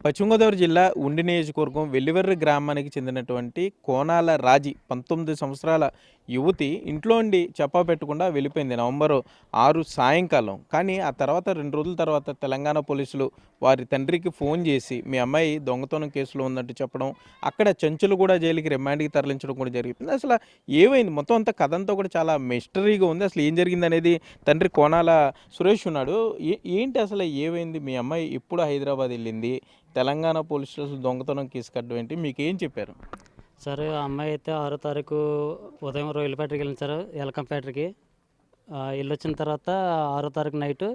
పశ్చిమ గోదావరి జిల్లా ఉండి నియోజకవర్గం వెల్లివర్రి గ్రామానికి చెందినటువంటి కోనాల రాజీ 19 సంవత్సరాల యువతి ఇంట్లో ఉండి చెప్పా పెట్టకుండా వెళ్ళిపోయింది నవంబర్ 6 సాయంకాలం. కానీ ఆ తర్వాత 2 రోజుల తర్వాత తెలంగాణ పోలీసులు వారి తండ్రికి ఫోన్ చేసి మీ అమ్మాయి దొంగతనం కేసులో ఉన్నట్టు చెప్పడం, అక్కడ చెంచులగూడ జైలుకి రిమాండ్‌కి తరలించడం కూడా జరిగింది. అసలు ఏమైంది? మొత్తం అంతా కథ అంతా కూడా చాలా మిస్టరీగా ఉంది. అసలు ఏం జరిగిందనేది తండ్రి కోనాల సురేష్ ఉన్నాడు. ఏంటి అసలు ఏమైంది? మీ అమ్మాయి ఎప్పుడు హైదరాబాద్ వెళ్ళింది? తెలంగాణ పోలీస్ స్టేషన్ దొంగతనం కేసు కట్టడం ఏంటి? మీకేం చెప్పారు? సార్ ఆ అమ్మాయి అయితే 6వ తారీఖు ఉదయం రొయ్యలపేటకి వెళ్ళింది సార్, ఎలకంపేటకి. వెళ్ళొచ్చిన తర్వాత 6వ తారీఖు నైట్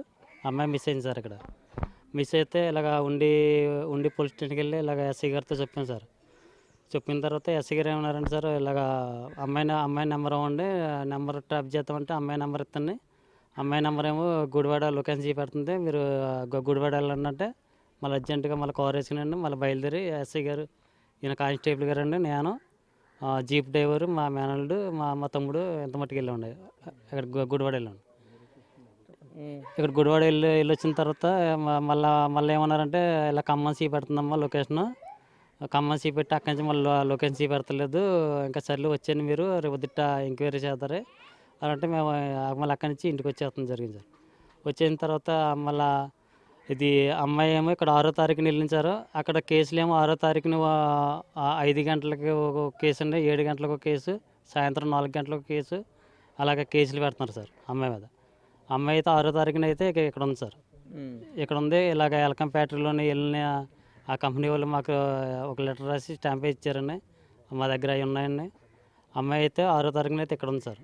అమ్మాయి మిస్ అయింది సార్. ఇక్కడ మిస్ అయితే ఇలాగ ఉండి ఉండి పోలీస్ స్టేషన్కి వెళ్ళి ఇలాగ ఎస్ఐ గారితో చెప్పాను సార్. చెప్పిన తర్వాత ఎస్ఐ గారు ఏమన్నారంటే సార్, ఇలాగ అమ్మాయి నెంబర్ ఇవ్వండి, నెంబర్ ట్రాప్ చేస్తామంటే అమ్మాయి నెంబర్ ఇస్తాను. అమ్మాయి నెంబర్ ఏమో గుడివాడ లొకేషన్ చూపెడుతుంది, మీరు గుడివాడ వెళ్ళండి. మళ్ళీ అర్జెంటుగా మళ్ళీ కార్ వేసుకునండి, మళ్ళీ బయలుదేరి ఎస్ఐ గారు, ఈయన కానిస్టేబుల్ గారు అండి, నేను జీప్ డ్రైవరు, మా మేనల్లుడు, మా తమ్ముడు ఎంత మట్టుకు వెళ్ళండి. ఇక్కడ గుడివాడ వెళ్ళండి. ఇక్కడ గుడివాడ వెళ్ళొచ్చిన తర్వాత మళ్ళీ ఏమన్నారంటే, ఇలా ఖమ్మం పెడుతుందమ్మా లొకేషను, ఖమ్మం పెట్టి అక్కడి నుంచి మళ్ళీ లొకేషన్ పెడతలేదు, ఇంకా సర్లే వచ్చాను, మీరు రేపు దిట్ట ఎంక్వైరీ చేస్తారు అని అంటే మేము మళ్ళీ అక్కడి నుంచి ఇంటికి వచ్చేస్తాం జరిగింది సార్. వచ్చిన తర్వాత మళ్ళీ ఇది అమ్మాయి ఏమో ఇక్కడ 6వ తారీఖున వెళ్ళించారు. అక్కడ కేసులు ఏమో 6వ తారీఖున 5 గంటలకి ఒక కేసు అండి, 7 గంటలకు ఒక కేసు, సాయంత్రం 4 గంటలకు ఒక కేసు, అలాగే కేసులు పెడుతున్నారు సార్ అమ్మాయి మీద. అమ్మాయి అయితే 6వ తారీఖున అయితే ఇక్కడ ఉంది సార్. ఇక్కడ ఉంది. ఇలాగ ఎల్కం ఫ్యాక్టరీలోని వెళ్ళిన ఆ కంపెనీ వాళ్ళు మాకు ఒక లెటర్ రాసి స్టాంప్ ఇచ్చారండి, మా దగ్గర అవి ఉన్నాయండి. అమ్మాయి అయితే 6వ తారీఖున అయితే ఇక్కడ ఉంది సార్.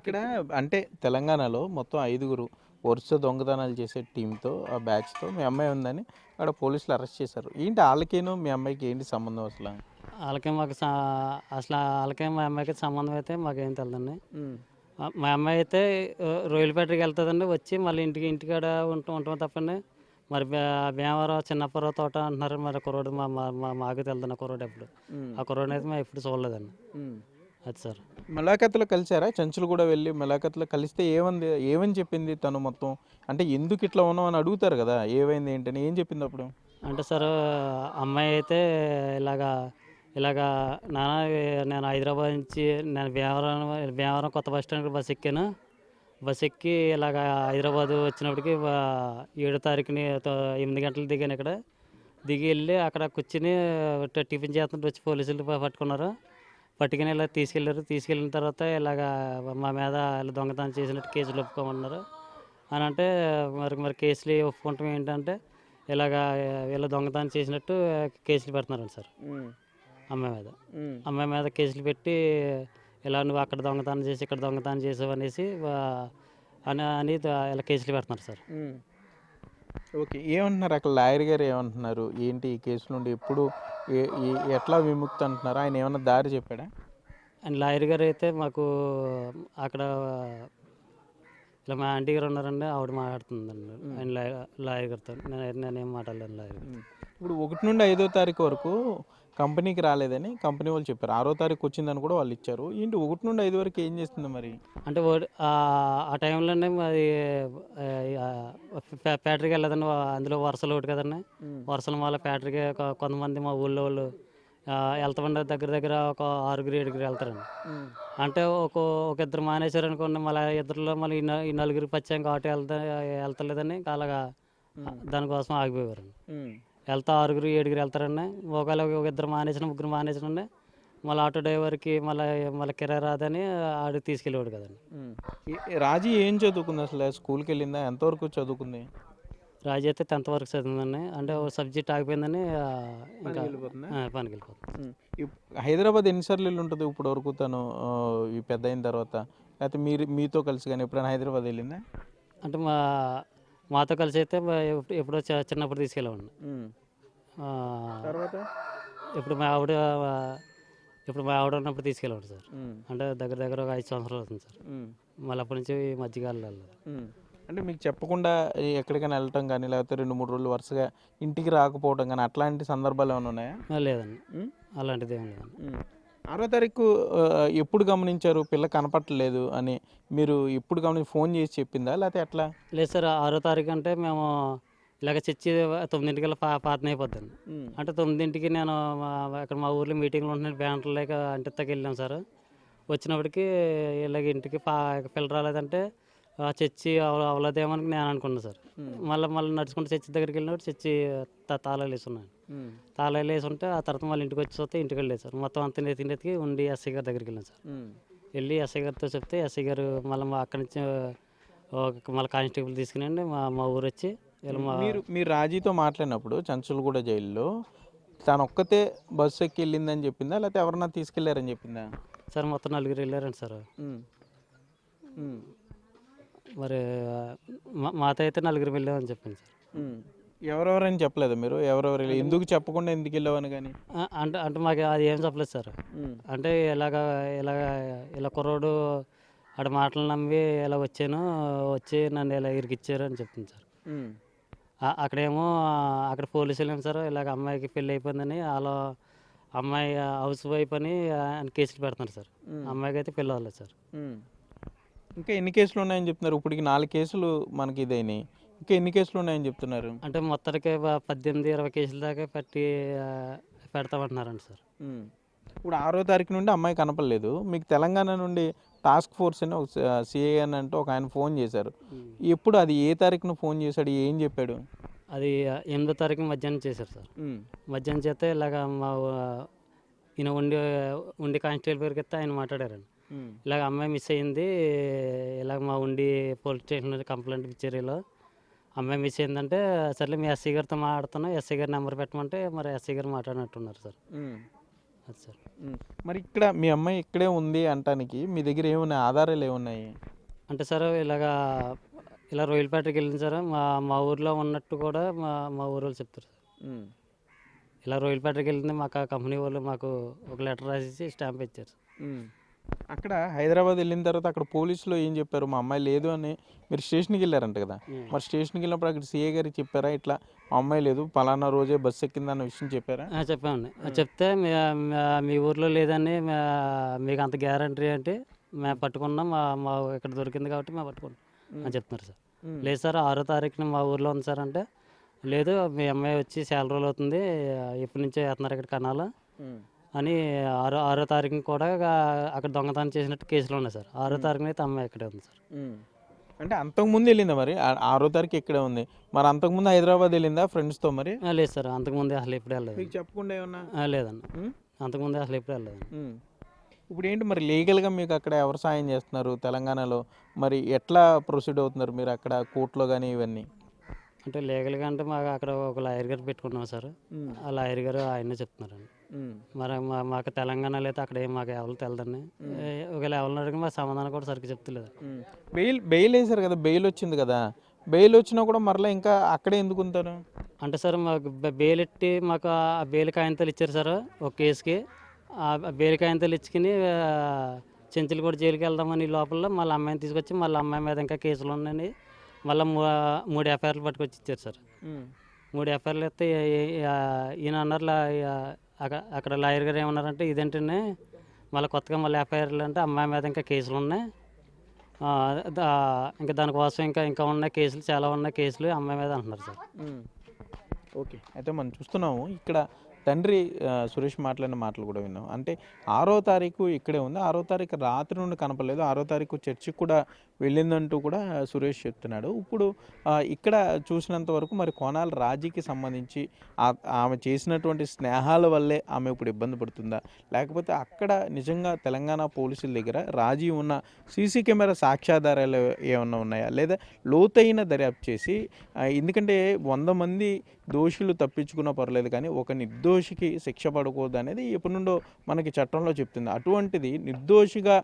ఇక్కడ అంటే తెలంగాణలో మొత్తం 5గురు వరుస దొంగతనాలు చేసే టీంతో ఆ బ్యాచ్తో మీ అమ్మాయి ఉందని అక్కడ పోలీసులు అరెస్ట్ చేశారు. ఏంటి వాళ్ళకేను మీ అమ్మాయికి ఏంటి సంబంధం అసలు? వాళ్ళకే మాకు అసలు వాళ్ళకే మా అమ్మాయికి సంబంధం అయితే మాకేం తెలియదండి. మా అమ్మాయి అయితే రొయ్యలపేటకి వెళ్తుందండి, వచ్చి మళ్ళీ ఇంటికాడ ఉంటాం తప్పండి. మరి భీమవరం చిన్నపురం తోట అంటున్నారు, మరి కుర్రోడు మాకు తెలియదండి. కుర్రోడు ఎప్పుడు ఆ కుర్రోడు అయితే మేము ఎప్పుడు చూడలేదండి. అది సార్. ములాఖత్లో కలిసారా? చెంచులు కూడా వెళ్ళి ములాఖత్లో కలిస్తే ఏమని చెప్పింది తను మొత్తం? అంటే ఎందుకు ఇట్లా ఉన్నావు అని అడుగుతారు కదా, ఏమైంది ఏంటని, ఏం చెప్పింది అప్పుడు? అంటే సార్ అమ్మాయి అయితే ఇలాగా నాన్న, నేను హైదరాబాద్ నుంచి నేను భీమవరం కొత్త బస్ స్టాండ్కి బస్ ఎక్కాను. బస్ ఎక్కి ఇలాగ హైదరాబాద్ వచ్చినప్పటికి 7వ తారీఖుని 8 గంటలకు దిగాను. ఇక్కడ దిగి వెళ్ళి అక్కడ కూర్చుని టిఫిన్ చేస్తుంటే వచ్చి పోలీసులు పట్టుకున్నారు. పట్టుకుని ఇలా తీసుకెళ్ళిన తర్వాత ఇలాగ మా మీద ఇలా దొంగతనం చేసినట్టు కేసులు ఒప్పుకోమన్నారు అని అంటే, మరి కేసులు ఒప్పుకుంటాం ఏంటంటే, ఇలాగ వీళ్ళ దొంగతనం చేసినట్టు కేసులు పెడుతున్నారండి సార్ అమ్మాయి మీద కేసులు పెట్టి, ఇలా నువ్వు అక్కడ దొంగతనం చేసి ఇక్కడ దొంగతనం చేసావు అనేసి అని ఇలా కేసులు పెడుతున్నారు సార్. ఓకే. ఏమంటున్నారు అక్కడ లాయర్ గారు? ఏమంటున్నారు? ఏంటి ఈ కేసు నుండి ఎప్పుడు ఎట్లా విముక్తి అంటున్నారు? ఆయన ఏమన్నా దారి చెప్పాడా? అండ్ లాయర్ గారు అయితే మాకు అక్కడ ఇలా మా ఆంటీ గారు ఉన్నారండి, ఆవిడ మాట్లాడుతుందండి ఆయన లాయర్ గారితో. నేనేం మాట్లాడలేను లాయర్ గారు. ఇప్పుడు 1 నుండి 5వ తారీఖు వరకు కంపెనీకి రాలేదని కంపెనీ వాళ్ళు చెప్పారు. 6వ తారీఖు వచ్చిందని కూడా వాళ్ళు ఇచ్చారు. ఏంటి 1 నుండి 5 వరకు ఏం చేస్తుంది మరి? అంటే ఆ టైంలోనే మరి ఫ్యాక్టరీకి వెళ్ళదండి, అందులో వరుసలు ఒకటి కదండి. వరుసల వల్ల ఫ్యాక్టరీకి కొంతమంది మా ఊళ్ళో వాళ్ళు వెళ్తామండి, దగ్గర ఒక 6-7 వెళ్తారండి. అంటే ఒక ఇద్దరు మానేశారు అనుకోండి, మళ్ళీ ఇద్దరులో మళ్ళీ ఈ 4 పచ్చాక ఆటో వెళ్తలేదని అలాగా దానికోసం ఆగిపోయేవారండి. వెళ్తా 6-7 వెళ్తారండి. ఒకవేళ ఒక ఇద్దరు ముగ్గురు మానేసినండి, మళ్ళీ ఆటో డ్రైవర్కి మళ్ళీ కిరాయి రాదని ఆడికి తీసుకెళ్ళేవాడు కదండి. రాజీ ఏం చదువుకుంది అసలు? స్కూల్కి వెళ్ళిందా? ఎంతవరకు చదువుకుంది? రాజు అయితే 10th వరకు చదివిందండి. అంటే ఒక సబ్జెక్ట్ ఆగిపోయిందని ఇంకా పనికి వెళ్ళిపోతుంది. హైదరాబాద్ ఎన్నిసార్లు వెళ్ళి ఉంటుంది ఇప్పుడు వరకు తను ఈ పెద్ద అయిన తర్వాత? లేకపోతే మీతో కలిసి కానీ ఎప్పుడైనా హైదరాబాద్ వెళ్ళిందా? అంటే మాతో కలిసి అయితే ఎప్పుడో చిన్నప్పుడు తీసుకెళ్ళామండి. తర్వాత ఇప్పుడు మా ఆవిడ ఉన్నప్పుడు తీసుకెళ్ళాడు సార్. అంటే దగ్గర ఒక 5 సంవత్సరాలు అవుతుంది సార్. మళ్ళీ అప్పటి నుంచి మధ్యకాలం వెళ్ళలేదు. అంటే మీకు చెప్పకుండా ఎక్కడికైనా వెళ్ళటం కానీ, లేకపోతే 2-3 రోజులు వరుసగా ఇంటికి రాకపోవడం కానీ అట్లాంటి సందర్భాలు ఏమైనా ఉన్నాయా? లేదండి, అలాంటిది ఏం లేదండి. 6వ తారీఖు ఎప్పుడు గమనించారు పిల్ల కనపట్టలేదు అని? మీరు ఎప్పుడు ఫోన్ చేసి చెప్పిందా లేకపోతే ఎట్లా? లేదు సార్, 6వ తారీఖు అంటే మేము ఇలాగ చర్చి 9కి ప్రార్థన అయిపోద్దండి. అంటే 9కి నేను అక్కడ మా ఊర్లో మీటింగ్లు ఉంటున్నాయి, బ్యానర్లు లేక అంటిస్తాకి వెళ్ళాం సార్. వచ్చినప్పటికి ఇలాగ ఇంటికి పిల్ల రాలేదంటే చర్చి అవ్వలేదేమో అని నేను అనుకున్నాను సార్. మళ్ళీ నడుచుకుంటూ చర్చి దగ్గరికి వెళ్ళినప్పుడు చర్చి తాళాలు వేసి ఉన్నాను. తాళాలు వేసి ఉంటే ఆ తర్వాత మళ్ళీ ఇంటికి వచ్చి చూస్తే ఇంటికి వెళ్ళలేదు సార్. మొత్తం అంతా నెత్తికి ఉండి ఎస్ఐ గారి దగ్గరికి వెళ్ళాను సార్. వెళ్ళి ఎస్ఐ గారితో చెప్తే ఎస్ఐ గారు మళ్ళీ అక్కడి నుంచి మళ్ళీ కానిస్టేబుల్ తీసుకుని మా ఊరు వచ్చి మీరు రాజీతో మాట్లాడినప్పుడు చంచులగూడ జైల్లో తను ఒక్కతే బస్సు ఎక్కి వెళ్ళిందని చెప్పిందా, లేకపోతే ఎవరన్నా తీసుకెళ్లారని చెప్పిందా? సార్ మొత్తం 4 వెళ్ళారండి సార్. మరి మాతో అయితే 4 వెళ్ళామని చెప్పింది సార్. ఎవరెవరని చెప్పలేదు మీరు? ఎవరెవరు ఎందుకు చెప్పకుండా ఎందుకు వెళ్ళావని? కానీ అంటే మాకు అది ఏం చెప్పలేదు సార్. అంటే ఇలా కుర్రోడు ఆడ మాటలు నమ్మి ఇలా వచ్చి నన్ను ఇలా ఇరికిచ్చారు అని చెప్తుంది సార్. అక్కడేమో అక్కడ పోలీసులు ఏం సార్ ఇలాగ అమ్మాయికి పెళ్ళి అయిపోయిందని వాళ్ళ అమ్మాయి హౌస్ వైఫ్ అని కేసులు పెడుతున్నారు సార్. అమ్మాయికి అయితే పెళ్ళి అవ్వలేదు సార్. ఇంకా ఎన్ని కేసులు ఉన్నాయని చెప్తున్నారు? ఇప్పటికి 4 కేసులు మనకి ఇదైనాయి. ఇంకా ఎన్ని కేసులు ఉన్నాయని చెప్తున్నారు? అంటే మొత్తానికి 18-20 కేసుల దాకా పెడతామంటున్నారండి సార్. ఇప్పుడు 6వ తారీఖు నుండి అమ్మాయి కనపడలేదు. మీకు తెలంగాణ నుండి టాస్క్ ఫోర్స్ అని ఒక సిఐ అని అంటే ఒక ఆయన ఫోన్ చేశారు. ఎప్పుడు అది ఏ తారీఖున ఫోన్ చేశాడు, ఏం చెప్పాడు? అది 8వ తారీఖు మధ్యాహ్నం చేశారు సార్. మధ్యాహ్నం చేస్తే ఇలాగ మా ఈయన ఉండి కానిస్టేబుల్ పేరుకి ఎత్తే ఆయన మాట్లాడారండి. ఇలాగ అమ్మాయి మిస్ అయ్యింది, ఇలాగ మా పోలీస్ స్టేషన్ కంప్లైంట్ ఇచ్చారు. ఇలా అమ్మాయి మిస్ అయిందంటే సర్లే మీ ఎస్ఐ గారితో మాట్లాడుతున్నా, ఎస్ఐ గారి నెంబర్ పెట్టమంటే మరి ఎస్ఐ గారు మాట్లాడినట్టున్నారు సార్. అది సార్. మరి ఇక్కడ మీ అమ్మాయి ఇక్కడే ఉంది అంటానికి మీ దగ్గర ఏమున్నాయి, ఆధారాలు ఏమున్నాయి? అంటే సార్ ఇలా రోయిల్పేటకి వెళ్ళింది సార్. మా ఊర్లో ఉన్నట్టు కూడా మా ఊరు వాళ్ళు చెప్తారు సార్. ఇలా రోయిల్పేటకి వెళ్ళింది మాకు ఆ కంపెనీ వాళ్ళు మాకు ఒక లెటర్ రాసి స్టాంప్ ఇచ్చారు సార్. అక్కడ హైదరాబాద్ వెళ్ళిన తర్వాత అక్కడ పోలీసులు ఏం చెప్పారు? మా అమ్మాయి లేదు అని మీరు స్టేషన్కి వెళ్ళారంట కదా, మరి స్టేషన్కి వెళ్ళినప్పుడు అక్కడ సిఐ గారికి చెప్పారా ఇట్లా మా అమ్మాయి లేదు పలానా రోజే బస్సు ఎక్కిందన్న విషయం చెప్పారా? చెప్పామండి. చెప్తే మీ ఊర్లో లేదని మీకు అంత గ్యారంటీ అంటే మేము పట్టుకున్నాం, మా ఇక్కడ దొరికింది కాబట్టి మేము పట్టుకున్నాం అని చెప్తున్నారు సార్. లేదు సార్ 6వ తారీఖున మా ఊర్లో ఉంది సార్ అంటే, లేదు మీ అమ్మాయి వచ్చి చాలా రోజులు అవుతుంది, ఎప్పటి నుంచో వేస్తున్నారు ఇక్కడ కనాలు అని 6వ తారీఖున కూడా అక్కడ దొంగతనం చేసినట్టు కేసులు ఉన్నాయి సార్. 6వ తారీఖున అయితే అమ్మాయి ఇక్కడే ఉంది సార్. అంటే అంతకుముందు వెళ్ళిందా? మరి 6వ తారీఖు ఇక్కడే ఉంది, మరి అంతకుముందు హైదరాబాద్ వెళ్ళిందా ఫ్రెండ్స్తో? మరి లేదు సార్, అంతకుముందే అసలు ఎప్పుడు వెళ్ళలేదు. మీకు చెప్పకుండా ఏమన్నా? లేదన్న, అంతకుముందే అసలు ఎప్పుడు వెళ్ళలేదు. ఇప్పుడు ఏంటి మరి లీగల్గా మీకు అక్కడ ఎవరు సాయం చేస్తున్నారు తెలంగాణలో? మరి ఎట్లా ప్రొసీడ్ అవుతున్నారు మీరు అక్కడ కోర్టులో కానీ ఇవన్నీ? అంటే లీగల్గా అంటే మాకు అక్కడ ఒక లాయర్ గారు పెట్టుకుంటున్నాం సార్. ఆ లాయర్ గారు ఆయనే చెప్తున్నారండి. మరి మాకు తెలంగాణలో అయితే అక్కడ ఏం మాకు ఎవరు తెలదండి. ఒకవేళ ఎవరిని అడిగి మా సమాధానం కూడా సరిగ్గా చెప్తలేదు. బెయిల్ వేసారు కదా, బెయిల్ వచ్చింది కదా, బెయిల్ వచ్చినా కూడా మరలా ఇంకా అక్కడే ఎందుకు ఉంటారు? అంటే సార్ మాకు బెయిల్ ఎట్టి మాకు ఆ బెయిల్ కాయంతాలు ఇచ్చారు సార్ ఒక కేసుకి. ఆ బెయిల్ కాయంతాలు ఇచ్చుకుని చెంచులు కూడా జైలుకి వెళ్దామని లోపల మళ్ళీ అమ్మాయిని తీసుకొచ్చి మళ్ళీ అమ్మాయి మీద ఇంకా కేసులు ఉన్నాయని మళ్ళీ 3 ఎఫ్ఐఆర్లు పట్టుకొచ్చి ఇచ్చారు సార్. 3 ఎఫ్ఐఆర్లు ఇస్తే ఈయన అన్నారు అక్కడ లాయర్ గారు ఏమన్నారంటే ఇదేంటండి మళ్ళీ కొత్తగా మళ్ళీ ఎఫ్ఐఆర్లు అంటే అమ్మాయి మీద ఇంకా కేసులు ఉన్నాయి, ఇంకా దానికోసం ఇంకా ఉన్నాయి కేసులు, చాలా ఉన్నాయి కేసులు అమ్మాయి మీద అంటున్నారు సార్. ఓకే, అయితే మనం చూస్తున్నాము ఇక్కడ తండ్రి సురేష్ మాట్లాడిన మాటలు కూడా విన్నాం. అంటే 6వ తారీఖు ఇక్కడే ఉంది, 6వ తారీఖు రాత్రి నుండి కనపడలేదు, 6వ తారీఖు చర్చికి కూడా వెళ్ళిందంటూ కూడా సురేష్ చెప్తున్నాడు. ఇప్పుడు ఇక్కడ చూసినంత వరకు మరి కోనాల రాజీకి సంబంధించి ఆమె చేసినటువంటి స్నేహాల వల్లే ఆమె ఇప్పుడు ఇబ్బంది పడుతుందా, లేకపోతే అక్కడ నిజంగా తెలంగాణ పోలీసుల దగ్గర రాజీ ఉన్న సీసీ కెమెరా సాక్ష్యాధారాలు ఏమన్నా ఉన్నాయా, లేదా లోతైన దర్యాప్తు చేసి ఎందుకంటే 100 మంది దోషులు తప్పించుకున్నా పర్లేదు కానీ ఒక నిర్దోషికి శిక్ష పడకూడదు అనేది ఎప్పటి నుండో మనకి చట్టంలో చెప్తుంది. అటువంటిది నిర్దోషిగా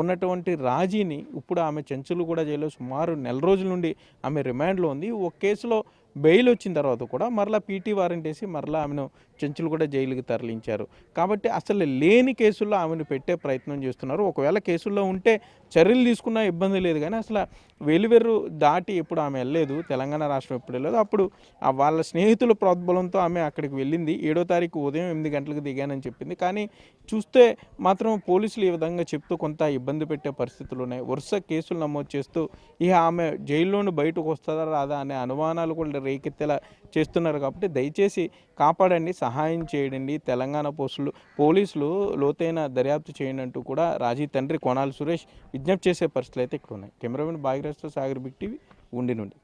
ఉన్నటువంటి రాజీని ఇప్పుడు ఆమె చెంచులగూడ జైల్లో సుమారు 1 నెల రోజుల నుండి ఆమె రిమాండ్లో ఉంది. ఒక కేసులో బెయిల్ వచ్చిన తర్వాత కూడా మరలా పీటీ వారెంట్ వేసి మరలా ఆమెను చెంచులగూడ జైలుకి తరలించారు. కాబట్టి అసలు లేని కేసుల్లో ఆమెను పెట్టే ప్రయత్నం చేస్తున్నారు. ఒకవేళ కేసుల్లో ఉంటే చర్యలు తీసుకున్నా ఇబ్బంది లేదు, కానీ అసలు వెలువెర్రు దాటి ఎప్పుడు ఆమె వెళ్ళలేదు, తెలంగాణ రాష్ట్రం ఎప్పుడు వెళ్ళలేదు. అప్పుడు వాళ్ళ స్నేహితుల ప్రోద్బలంతో ఆమె అక్కడికి వెళ్ళింది. 7వ తారీఖు ఉదయం 8 గంటలకు దిగానని చెప్పింది. కానీ చూస్తే మాత్రం పోలీసులు ఈ విధంగా చెప్తూ కొంత ఇబ్బంది పెట్టే పరిస్థితులు ఉన్నాయి. వరుస కేసులు నమోదు చేస్తూ ఇక ఆమె జైల్లోని బయటకు వస్తుందా రాదా అనే అనుమానాలు కూడా రేకెత్తేలా చేస్తున్నారు కాబట్టి దయచేసి కాపాడండి, సహాయం చేయండి. తెలంగాణ పోలీసులు లోతైన దర్యాప్తు చేయండి అంటూ కూడా రాజీ తండ్రి కోనాల సురేష్ విజ్ఞప్తి చేసే పరిస్థితులు అయితే ఇక్కడ ఉన్నాయి. కెమెరామెన్ భాగీరథ్తో సాగర్ బిగ్ టీవీ ఉండి నుండి.